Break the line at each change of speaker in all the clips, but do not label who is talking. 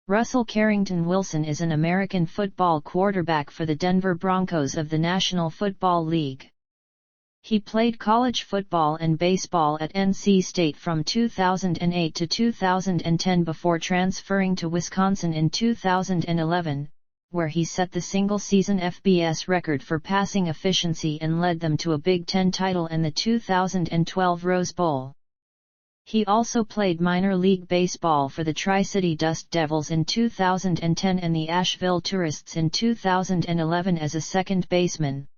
Russell Carrington Wilson is an American football quarterback for the Denver Broncos of the National Football League. He played college football and baseball at NC State from 2008 to 2010 before transferring to Wisconsin in 2011, where he set the single-season FBS record for passing efficiency and led them to a Big Ten title and the 2012 Rose Bowl. He also played minor league baseball for the Tri-City Dust Devils in 2010 and the Asheville Tourists in 2011 as a second baseman.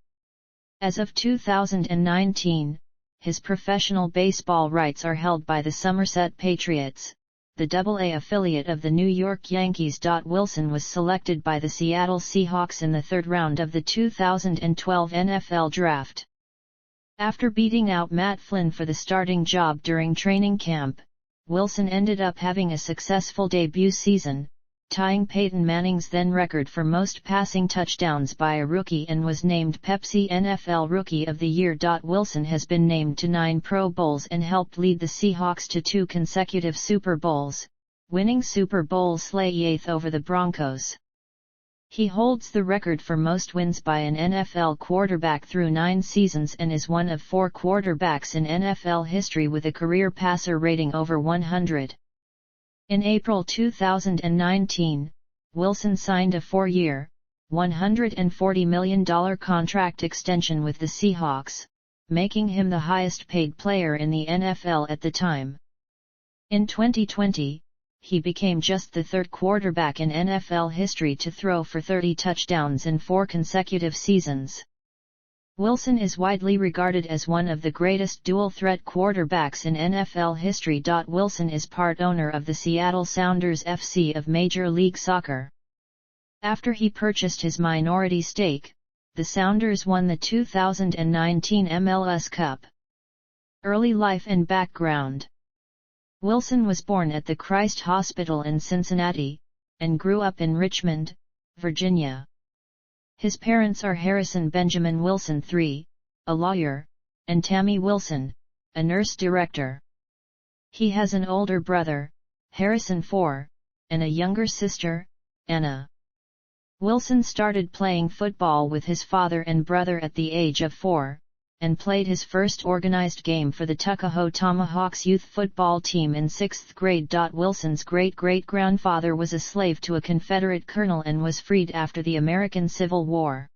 As of 2019, his professional baseball rights are held by the Somerset Patriots, the AA affiliate of the New York Yankees. Wilson was selected by the Seattle Seahawks in the third round of the 2012 NFL Draft. After beating out Matt Flynn for the starting job during training camp, Wilson ended up having a successful debut season, tying Peyton Manning's then record for most passing touchdowns by a rookie and was named Pepsi NFL Rookie of the Year. Wilson has been named to 9 Pro Bowls and helped lead the Seahawks to 2 consecutive Super Bowls, winning Super Bowl XVIII over the Broncos. He holds the record for most wins by an NFL quarterback through 9 seasons and is one of 4 quarterbacks in NFL history with a career passer rating over 100. In April 2019, Wilson signed a 4-year, $140 million contract extension with the Seahawks, making him the highest-paid player in the NFL at the time. In 2020, he became just the third quarterback in NFL history to throw for 30 touchdowns in 4 consecutive seasons. Wilson is widely regarded as one of the greatest dual-threat quarterbacks in NFL history. Wilson is part owner of the Seattle Sounders FC of Major League Soccer. After he purchased his minority stake, the Sounders won the 2019 MLS Cup. Early life and background. Wilson was born at the Christ Hospital in Cincinnati, and grew up in Richmond, Virginia. His parents are Harrison Benjamin Wilson III, a lawyer, and Tammy Wilson, a nurse director. He has an older brother, Harrison IV, and a younger sister, Anna. Wilson started playing football with his father and brother at the age of 4, and played his first organized game for the Tuckahoe Tomahawks youth football team in 6th grade. Wilson's great-great-grandfather was a slave to a Confederate colonel and was freed after the American Civil War.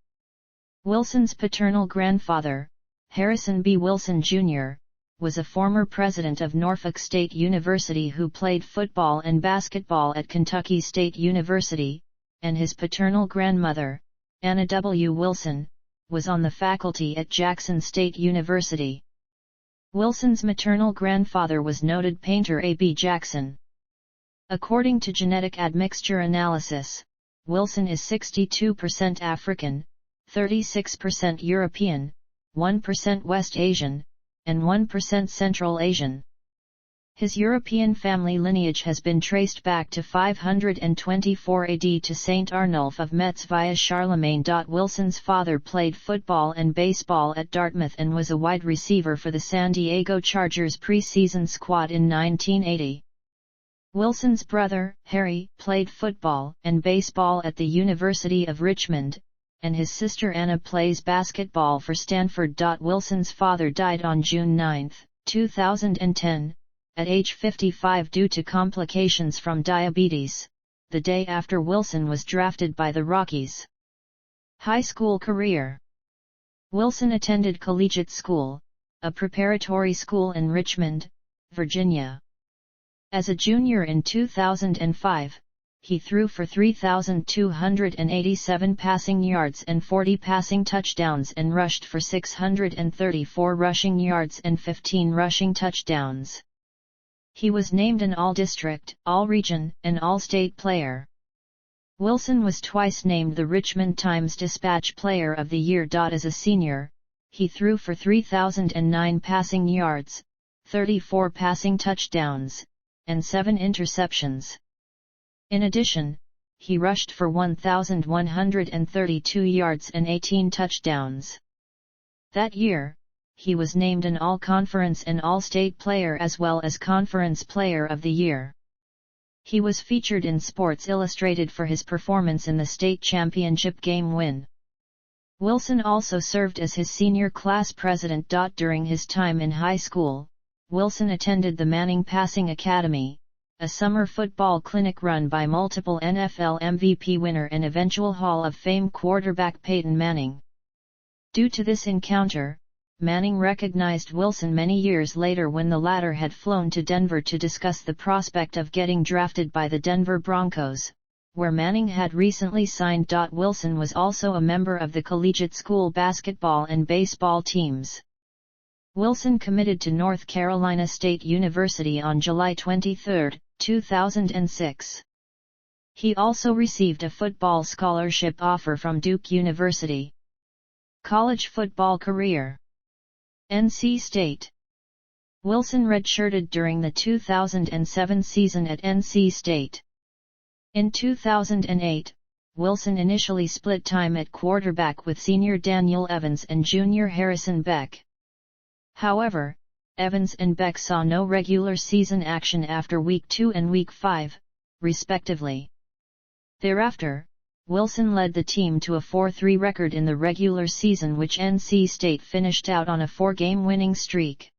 Wilson's paternal grandfather, Harrison B. Wilson, Jr., was a former president of Norfolk State University who played football and basketball at Kentucky State University, and his paternal grandmother, Anna W. Wilson, was on the faculty at Jackson State University. Wilson's maternal grandfather was noted painter A.B. Jackson. According to genetic admixture analysis, Wilson is 62% African, 36% European, 1% West Asian, and 1% Central Asian. His European family lineage has been traced back to 524 AD to Saint Arnulf of Metz via Charlemagne. Wilson's father played football and baseball at Dartmouth and was a wide receiver for the San Diego Chargers preseason squad in 1980. Wilson's brother, Harry, played football and baseball at the University of Richmond, and his sister Anna plays basketball for Stanford. Wilson's father died on June 9, 2010. At age 55 due to complications from diabetes, the day after Wilson was drafted by the Rockies. High school career. Wilson attended collegiate school, a preparatory school in Richmond, Virginia. As a junior in 2005, he threw for 3,287 passing yards and 40 passing touchdowns and rushed for 634 rushing yards and 15 rushing touchdowns. He was named an All-District, All-Region, and All-State player. Wilson was twice named the Richmond Times-Dispatch Player of the Year. As a senior, he threw for 3,009 passing yards, 34 passing touchdowns, and 7 interceptions. In addition, he rushed for 1,132 yards and 18 touchdowns. That year, he was named an All-Conference and All-State player as well as Conference Player of the Year. He was featured in Sports Illustrated for his performance in the state championship game win. Wilson also served as his senior class president. During his time in high school, Wilson attended the Manning Passing Academy, a summer football clinic run by multiple NFL MVP winner and eventual Hall of Fame quarterback Peyton Manning. Due to this encounter, Manning recognized Wilson many years later when the latter had flown to Denver to discuss the prospect of getting drafted by the Denver Broncos, where Manning had recently signed. Wilson was also a member of the collegiate school basketball and baseball teams. Wilson committed to North Carolina State University on July 23, 2006. He also received a football scholarship offer from Duke University. College football career. NC State. Wilson redshirted during the 2007 season at NC State. In 2008, Wilson initially split time at quarterback with senior Daniel Evans and junior Harrison Beck. However, Evans and Beck saw no regular season action after Week 2 and Week 5, respectively. Thereafter, Wilson led the team to a 4-3 record in the regular season, which NC State finished out on a 4-game winning streak.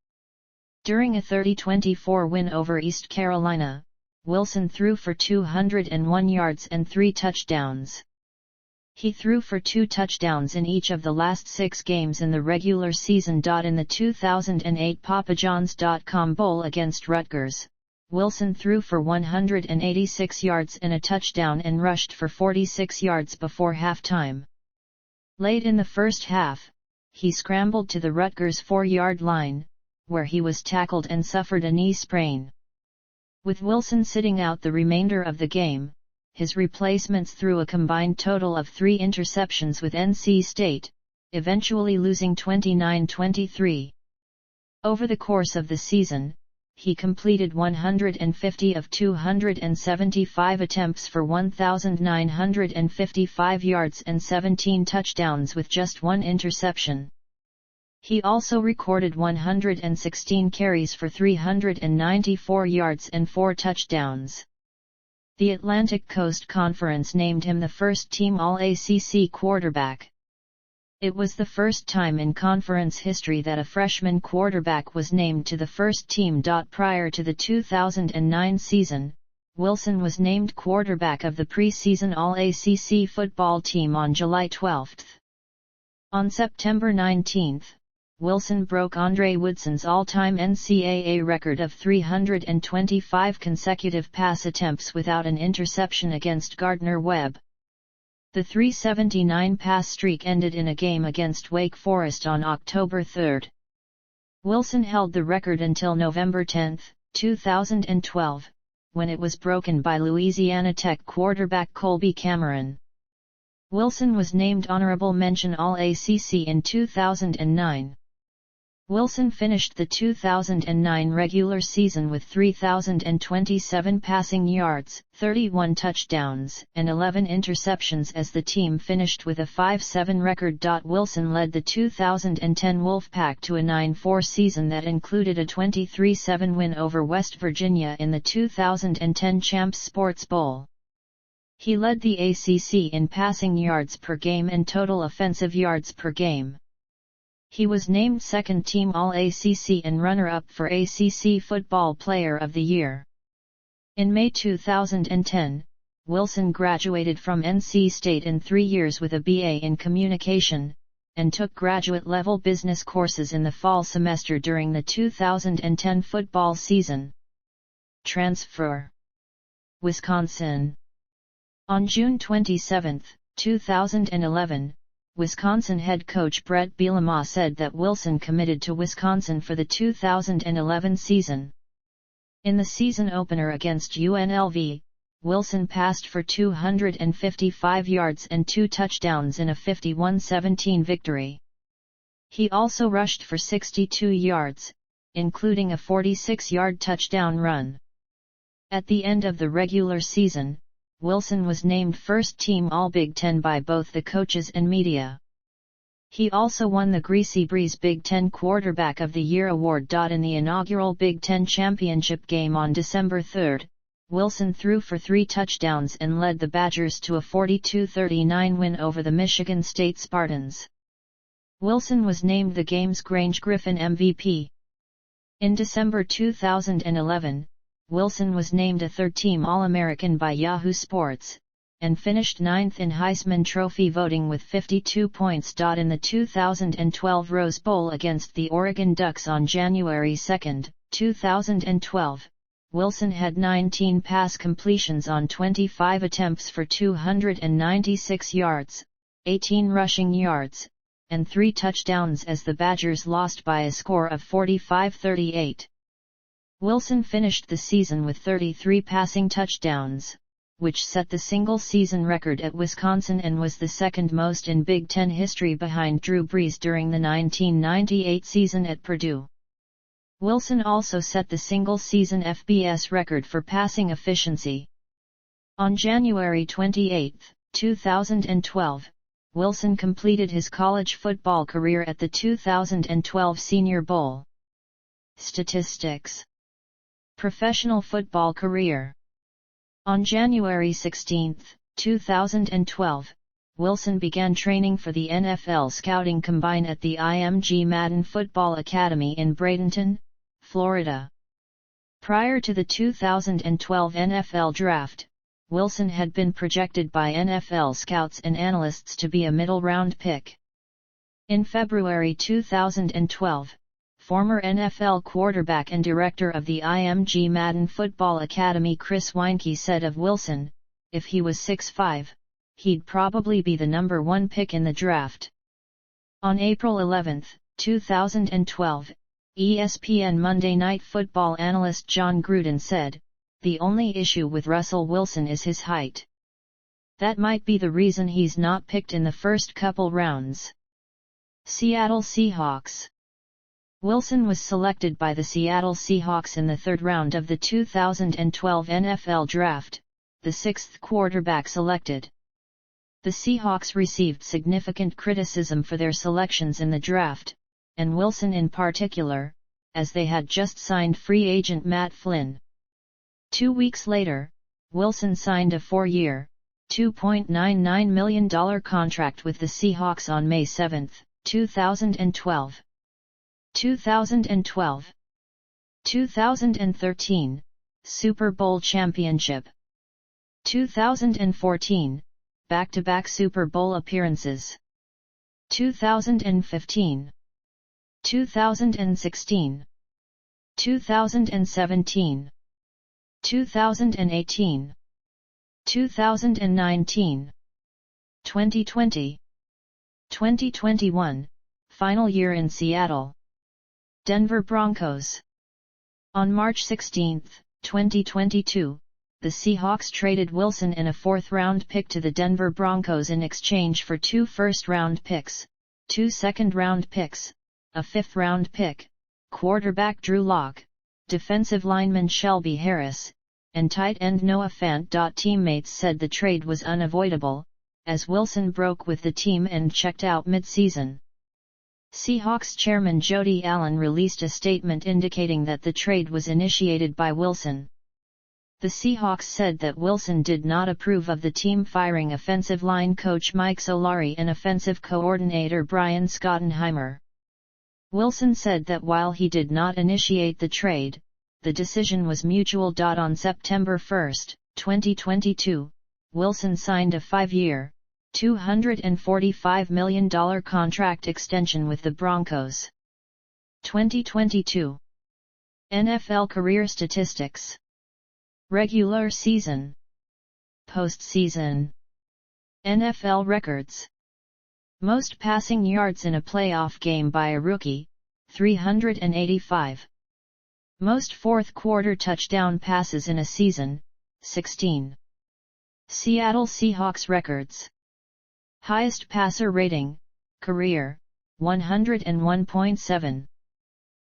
During a 30-24 win over East Carolina, Wilson threw for 201 yards and 3 touchdowns. He threw for 2 touchdowns in each of the last 6 games in the regular season. In the 2008 PapaJohns.com Bowl against Rutgers, Wilson threw for 186 yards and a touchdown and rushed for 46 yards before halftime. Late in the first half, he scrambled to the Rutgers 4-yard line, where he was tackled and suffered a knee sprain. With Wilson sitting out the remainder of the game, his replacements threw a combined total of 3 interceptions with NC State, eventually losing 29-23. Over the course of the season, he completed 150 of 275 attempts for 1,955 yards and 17 touchdowns with just 1 interception. He also recorded 116 carries for 394 yards and 4 touchdowns. The Atlantic Coast Conference named him the first-team All-ACC quarterback. It was the first time in conference history that a freshman quarterback was named to the first team. Prior to the 2009 season, Wilson was named quarterback of the preseason All-ACC football team on July 12. On September 19, Wilson broke Andre Woodson's all-time NCAA record of 325 consecutive pass attempts without an interception against Gardner-Webb. The 379 pass streak ended in a game against Wake Forest on October 3. Wilson held the record until November 10, 2012, when it was broken by Louisiana Tech quarterback Colby Cameron. Wilson was named Honorable Mention All-ACC in 2009. Wilson finished the 2009 regular season with 3,027 passing yards, 31 touchdowns, and 11 interceptions as the team finished with a 5-7 record. Wilson led the 2010 Wolfpack to a 9-4 season that included a 23-7 win over West Virginia in the 2010 Champs Sports Bowl. He led the ACC in passing yards per game and total offensive yards per game. He was named second-team All-ACC and runner-up for ACC Football Player of the Year. In May 2010, Wilson graduated from NC State in 3 years with a BA in Communication, and took graduate-level business courses in the fall semester during the 2010 football season. Transfer. Wisconsin. On June 27, 2011, Wisconsin head coach Brett Bielema said that Wilson committed to Wisconsin for the 2011 season. In the season opener against UNLV, Wilson passed for 255 yards and 2 touchdowns in a 51-17 victory. He also rushed for 62 yards, including a 46-yard touchdown run. At the end of the regular season, Wilson was named first-team All-Big Ten by both the coaches and media. He also won the Greasy Breeze Big Ten Quarterback of the Year award. In the inaugural Big Ten Championship game on December 3, Wilson threw for 3 touchdowns and led the Badgers to a 42-39 win over the Michigan State Spartans. Wilson was named the game's Grange Griffin MVP. In December 2011, Wilson was named a third-team All-American by Yahoo Sports, and finished 9th in Heisman Trophy voting with 52 points. In the 2012 Rose Bowl against the Oregon Ducks on January 2, 2012, Wilson had 19 pass completions on 25 attempts for 296 yards, 18 rushing yards, and 3 touchdowns as the Badgers lost by a score of 45-38. Wilson finished the season with 33 passing touchdowns, which set the single-season record at Wisconsin and was the second most in Big Ten history behind Drew Brees during the 1998 season at Purdue. Wilson also set the single-season FBS record for passing efficiency. On January 28, 2012, Wilson completed his college football career at the 2012 Senior Bowl. Statistics. Professional football career. On January 16, 2012, Wilson began training for the NFL Scouting Combine at the IMG Madden Football Academy in Bradenton, Florida. Prior to the 2012 NFL Draft, Wilson had been projected by NFL scouts and analysts to be a middle-round pick. In February 2012, former NFL quarterback and director of the IMG Madden Football Academy Chris Weinke said of Wilson, "If he was 6'5", he'd probably be the number 1 pick in the draft." On April 11, 2012, ESPN Monday Night Football analyst John Gruden said, "The only issue with Russell Wilson is his height. That might be the reason he's not picked in the first couple rounds." Seattle Seahawks. Wilson was selected by the Seattle Seahawks in the 3rd round of the 2012 NFL Draft, the 6th quarterback selected. The Seahawks received significant criticism for their selections in the draft, and Wilson in particular, as they had just signed free agent Matt Flynn. 2 weeks later, Wilson signed a 4-year, $2.99 million contract with the Seahawks on May 7, 2012. 2012. 2013, Super Bowl championship. 2014, back-to-back Super Bowl appearances. 2015. 2016. 2017. 2018. 2019. 2020. 2021, final year in Seattle. Denver Broncos. On March 16, 2022, the Seahawks traded Wilson and a 4th-round pick to the Denver Broncos in exchange for 2 first-round picks, 2 second-round picks, a 5th-round pick, quarterback Drew Lock, defensive lineman Shelby Harris, and tight end Noah Fant. Teammates said the trade was unavoidable, as Wilson broke with the team and checked out mid-season. Seahawks chairman Jody Allen released a statement indicating that the trade was initiated by Wilson. The Seahawks said that Wilson did not approve of the team firing offensive line coach Mike Solari and offensive coordinator Brian Schottenheimer. Wilson said that while he did not initiate the trade, the decision was mutual. On September 1, 2022, Wilson signed a 5-year, $245 million contract extension with the Broncos. 2022. NFL career statistics. Regular season. Postseason. NFL records. Most passing yards in a playoff game by a rookie, 385. Most fourth-quarter touchdown passes in a season, 16. Seattle Seahawks records. Highest passer rating, career, 101.7.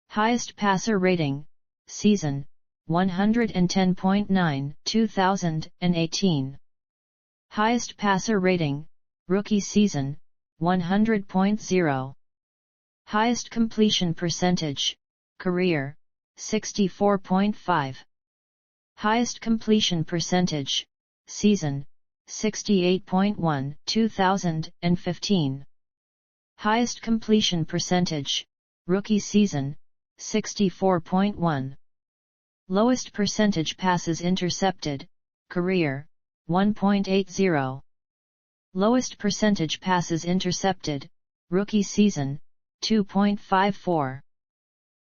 Highest passer rating, season, 110.9, 2018. Highest passer rating, rookie season, 100.0. Highest completion percentage, career, 64.5. Highest completion percentage, season, 68.1, 2015. Highest completion percentage, rookie season, 64.1. Lowest percentage passes intercepted, career, 1.80. Lowest percentage passes intercepted, rookie season, 2.54.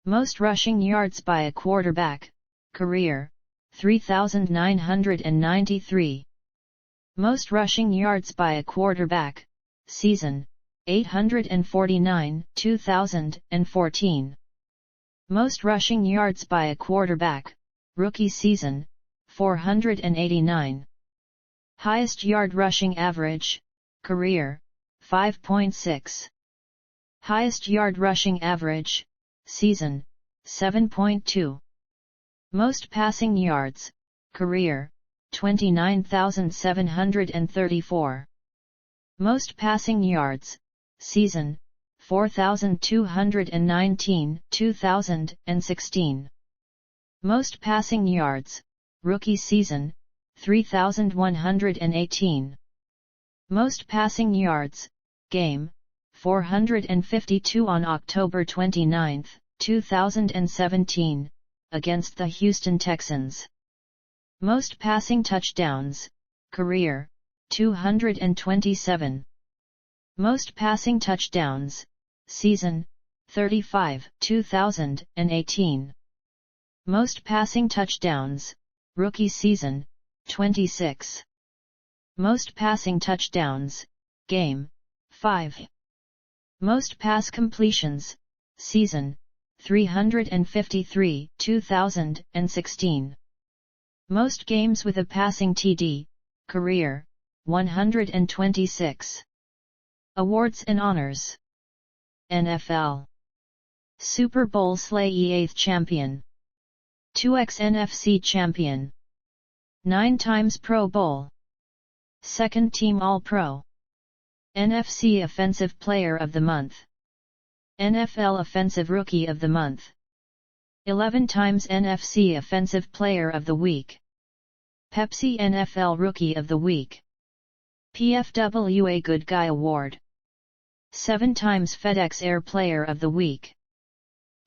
Most rushing yards by a quarterback, career, 3,993. Most rushing yards by a quarterback, season, 849, 2014. Most rushing yards by a quarterback, rookie season, 489. Highest yard rushing average, career, 5.6. Highest yard rushing average, season, 7.2. Most passing yards, career, 29,734. Most passing yards, season, 4,219, 2016. Most passing yards, rookie season, 3,118. Most passing yards, game, 452 on October 29, 2017, against the Houston Texans. Most passing touchdowns, career, 227. Most passing touchdowns, season, 35, 2018. Most passing touchdowns, rookie season, 26. Most passing touchdowns, game, 5. Most pass completions, season, 353, 2016. Most games with a passing TD, career, 126. Awards and honors. NFL Super Bowl Slay 8th champion. 2x NFC champion. 9 times Pro Bowl. Second team All-Pro. NFC Offensive Player of the Month. NFL Offensive Rookie of the Month. 11 times NFC Offensive Player of the Week. Pepsi NFL Rookie of the Week. PFWA Good Guy Award. 7 times FedEx Air Player of the Week.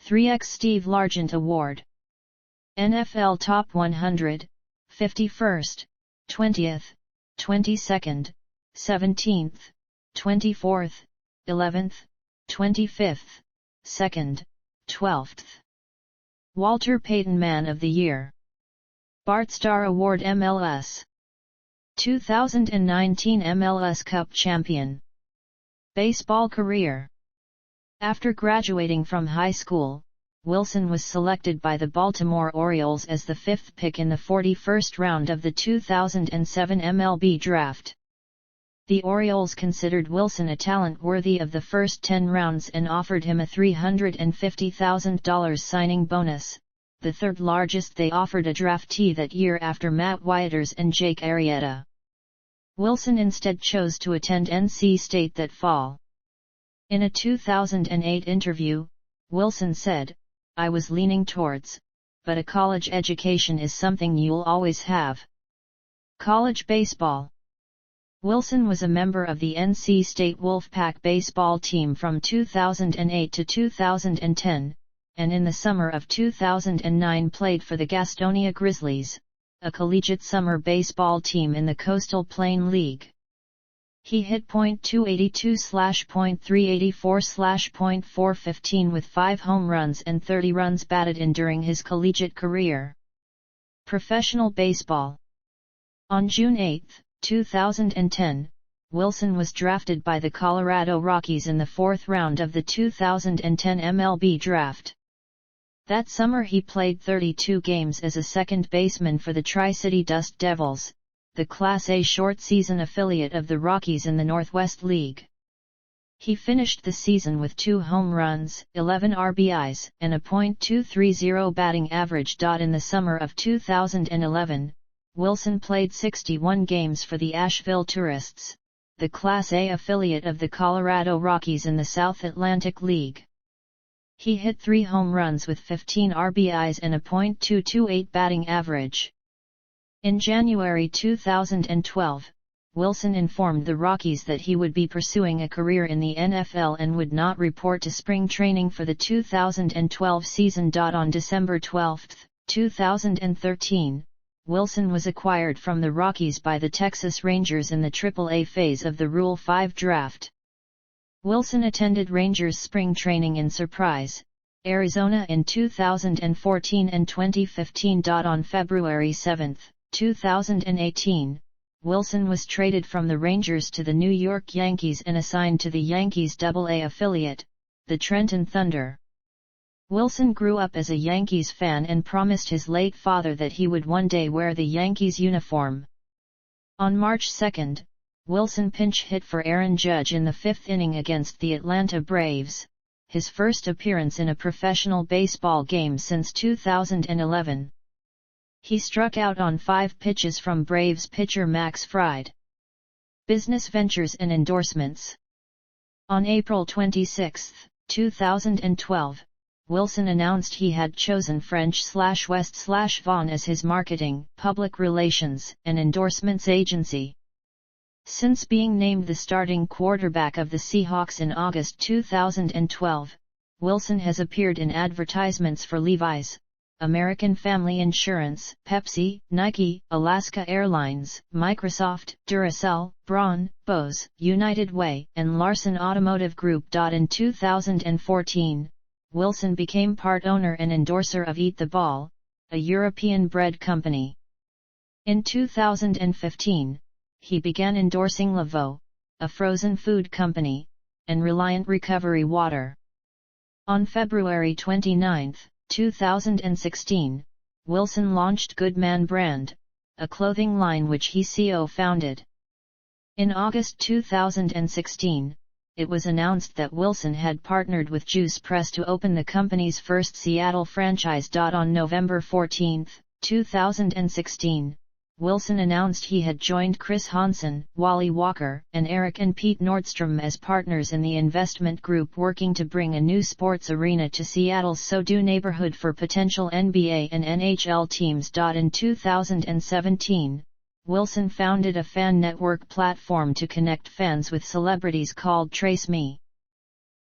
3x Steve Largent Award. NFL Top 100, 51st, 20th, 22nd, 17th, 24th, 11th, 25th, 2nd, 12th. Walter Payton Man of the Year. Bart Starr Award MLS. 2019 MLS Cup Champion. Baseball career. After graduating from high school, Wilson was selected by the Baltimore Orioles as the 5th pick in the 41st round of the 2007 MLB Draft. The Orioles considered Wilson a talent worthy of the first 10 rounds and offered him a $350,000 signing bonus, the third largest they offered a draftee that year after Matt Whiters and Jake Arrieta. Wilson instead chose to attend NC State that fall. In a 2008 interview, Wilson said, "I was leaning towards, but a college education is something you'll always have." College baseball. Wilson was a member of the NC State Wolfpack baseball team from 2008 to 2010, and in the summer of 2009 played for the Gastonia Grizzlies, a collegiate summer baseball team in the Coastal Plain League. He hit .282/.384/.415 with 5 home runs and 30 runs batted in during his collegiate career. Professional baseball. On June 8, 2010, Wilson was drafted by the Colorado Rockies in the 4th round of the 2010 MLB Draft. That summer he played 32 games as a second baseman for the Tri-City Dust Devils, the Class A short-season affiliate of the Rockies in the Northwest League. He finished the season with 2 home runs, 11 RBIs, and a .230 batting average. In the summer of 2011, Wilson played 61 games for the Asheville Tourists, the Class A affiliate of the Colorado Rockies in the South Atlantic League. He hit 3 home runs with 15 RBIs and a .228 batting average. In January 2012, Wilson informed the Rockies that he would be pursuing a career in the NFL and would not report to spring training for the 2012 season. On December 12, 2013, Wilson was acquired from the Rockies by the Texas Rangers in the Triple-A phase of the Rule 5 draft. Wilson attended Rangers spring training in Surprise, Arizona in 2014 and 2015. On February 7, 2018, Wilson was traded from the Rangers to the New York Yankees and assigned to the Yankees' Double-A affiliate, the Trenton Thunder. Wilson grew up as a Yankees fan and promised his late father that he would one day wear the Yankees uniform. On March 2, Wilson pinch hit for Aaron Judge in the fifth inning against the Atlanta Braves, his first appearance in a professional baseball game since 2011. He struck out on 5 pitches from Braves pitcher Max Fried. Business ventures and endorsements. On April 26, 2012, Wilson announced he had chosen French/West/Vaughn as his marketing, public relations, and endorsements agency. Since being named the starting quarterback of the Seahawks in August 2012, Wilson has appeared in advertisements for Levi's, American Family Insurance, Pepsi, Nike, Alaska Airlines, Microsoft, Duracell, Braun, Bose, United Way, and Larson Automotive Group. In 2014, Wilson became part owner and endorser of Eat the Ball, a European bread company. In 2015, he began endorsing Lavo, a frozen food company, and Reliant Recovery Water. On February 29, 2016, Wilson launched Goodman Brand, a clothing line which he co-founded. In August 2016, it was announced that Wilson had partnered with Juice Press to open the company's first Seattle franchise. On November 14, 2016, Wilson announced he had joined Chris Hansen, Wally Walker, and Eric and Pete Nordstrom as partners in the investment group working to bring a new sports arena to Seattle's SoDo neighborhood for potential NBA and NHL teams. In 2017, Wilson founded a fan network platform to connect fans with celebrities called TraceMe.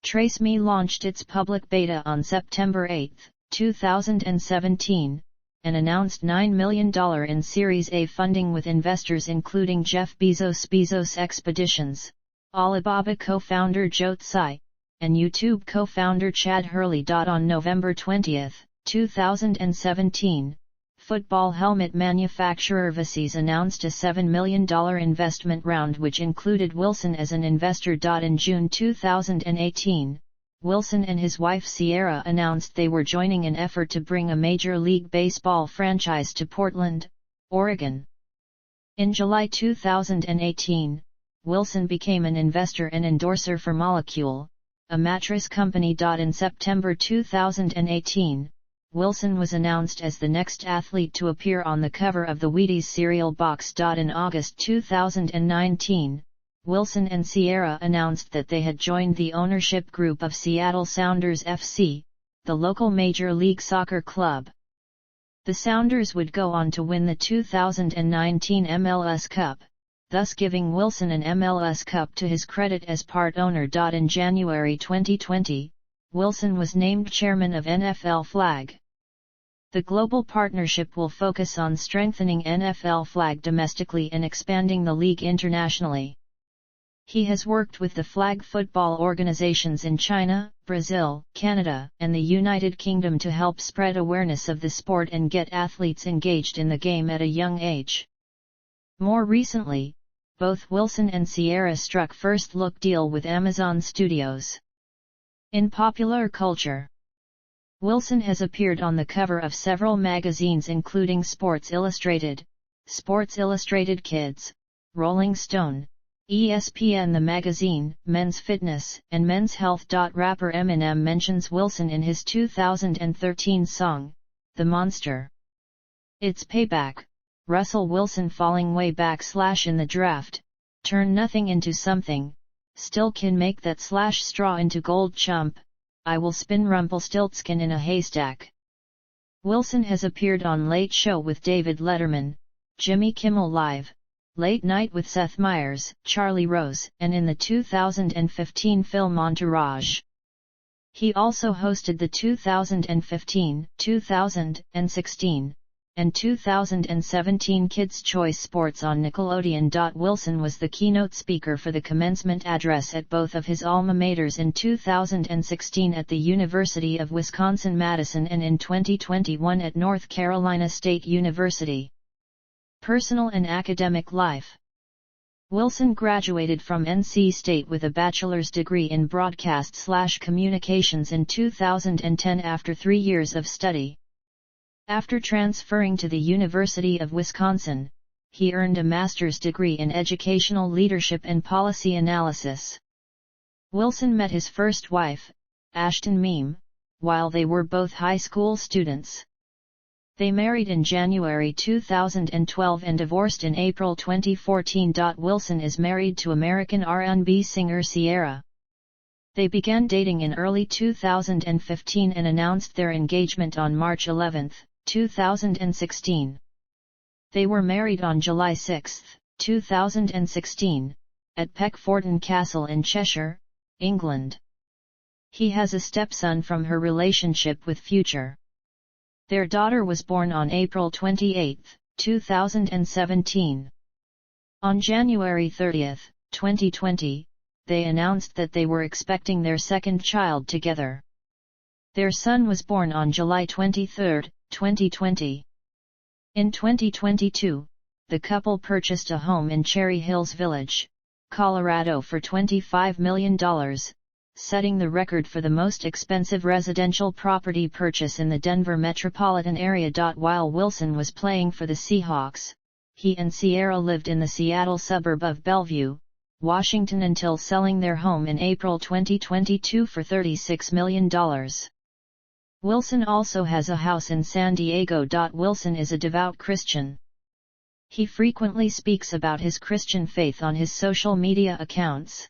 TraceMe launched its public beta on September 8, 2017, and announced $9 million in Series A funding with investors including Jeff Bezos, Bezos Expeditions, Alibaba co-founder Joe Tsai, and YouTube co-founder Chad Hurley. On November 20, 2017, football helmet manufacturer Vises announced a $7 million investment round which included Wilson as an investor. In June 2018, Wilson and his wife Sierra announced they were joining an effort to bring a Major League Baseball franchise to Portland, Oregon. In July 2018, Wilson became an investor and endorser for Molecule, a mattress company. In September 2018, Wilson was announced as the next athlete to appear on the cover of the Wheaties cereal box. In August 2019, Wilson and Sierra announced that they had joined the ownership group of Seattle Sounders FC, the local Major League Soccer club. The Sounders would go on to win the 2019 MLS Cup, thus giving Wilson an MLS Cup to his credit as part owner. In January 2020, Wilson was named chairman of NFL Flag. The global partnership will focus on strengthening NFL Flag domestically and expanding the league internationally. He has worked with the flag football organizations in China, Brazil, Canada, and the United Kingdom to help spread awareness of the sport and get athletes engaged in the game at a young age. More recently, both Wilson and Sierra struck first-look deal with Amazon Studios. In popular culture, Wilson has appeared on the cover of several magazines including Sports Illustrated, Sports Illustrated Kids, Rolling Stone, ESPN The Magazine, Men's Fitness, and Men's Health. Rapper Eminem mentions Wilson in his 2013 song, The Monster. It's payback. Russell Wilson falling way back / in the draft, turn nothing into something, still can make that / straw into gold chump, I will spin Rumpelstiltskin in a haystack. Wilson has appeared on Late Show with David Letterman, Jimmy Kimmel Live, Late Night with Seth Meyers, Charlie Rose, and in the 2015 film Entourage. He also hosted the 2015, 2016, and 2017 Kids' Choice Sports on Nickelodeon. Wilson was the keynote speaker for the commencement address at both of his alma maters in 2016 at the University of Wisconsin-Madison and in 2021 at North Carolina State University. Personal and academic life. Wilson graduated from NC State with a bachelor's degree in broadcast/communications in 2010 after 3 years of study. After transferring to the University of Wisconsin, he earned a master's degree in educational leadership and policy analysis. Wilson met his first wife, Ashton Meem, while they were both high school students. They married in January 2012 and divorced in April 2014. Wilson is married to American R&B singer Ciara. They began dating in early 2015 and announced their engagement on March 11, 2016. They were married on July 6, 2016, at Peckforton Castle in Cheshire, England. He has a stepson from her relationship with Future. Their daughter was born on April 28, 2017. On January 30, 2020, they announced that they were expecting their second child together. Their son was born on July 23, 2020. In 2022, the couple purchased a home in Cherry Hills Village, Colorado for $25 million, setting the record for the most expensive residential property purchase in the Denver metropolitan area. While Wilson was playing for the Seahawks, he and Ciara lived in the Seattle suburb of Bellevue, Washington until selling their home in April 2022 for $36 million. Wilson also has a house in San Diego. Wilson is a devout Christian. He frequently speaks about his Christian faith on his social media accounts.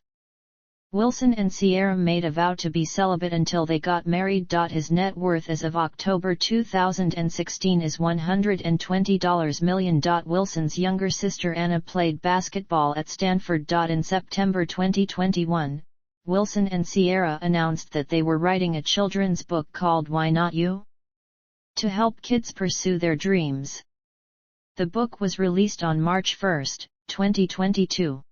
Wilson and Ciara made a vow to be celibate until they got married. His net worth as of October 2016 is $120 million. Wilson's younger sister Anna played basketball at Stanford. In September 2021, Wilson and Ciara announced that they were writing a children's book called Why Not You? To help kids pursue their dreams. The book was released on March 1, 2022.